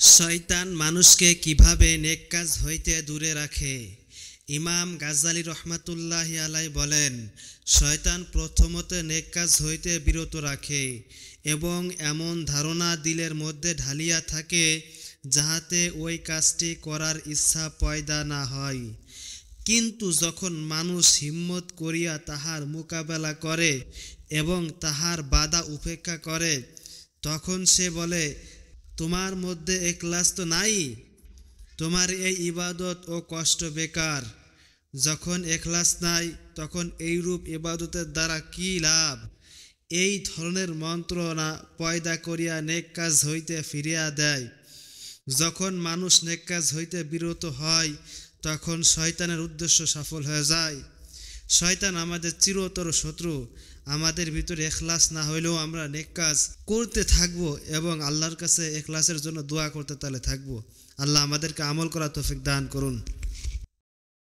শয়তান মানুষকে কিভাবে নেক কাজ হইতে দূরে রাখে। ইমাম গাজ্জালী রহমাতুল্লাহি আলাই বলেন, শয়তান প্রথমত নেক কাজ হইতে বিরত রাখে এবং এমন ধারণা দিলের মধ্যে ঢালিয়া থাকে যাহাতে ওই কাজটি করার ইচ্ছা পয়দা না হয়। কিন্তু যখন মানুষ হিম্মত করিয়া তাহার মোকাবেলা করে এবং তাহার বাধা উপেক্ষা করে, তখন সে বলে, তোমার মধ্যে এখলাস তো নাই, তোমার এই ইবাদত ও কষ্ট বেকার। যখন এখলাস নাই তখন এইরূপ ইবাদতের দ্বারা কি লাভ? এই ধরনের মন্ত্রণা পয়দা করিয়া নেক কাজ হইতে ফিরিয়া দেয়। যখন মানুষ নেক কাজ হইতে বিরত হয় তখন শয়তানের উদ্দেশ্য সফল হয়ে যায়। শয়তান আমাদের চিরতর শত্রু। আমাদের ভিতরে এখলাস না হইলেও আমরা নেক কাজ করতে থাকবো এবং আল্লাহর কাছে এখলাসের জন্য দোয়া করতে তাহলে থাকবো। আল্লাহ আমাদেরকে আমল করা তৌফিক দান করুন।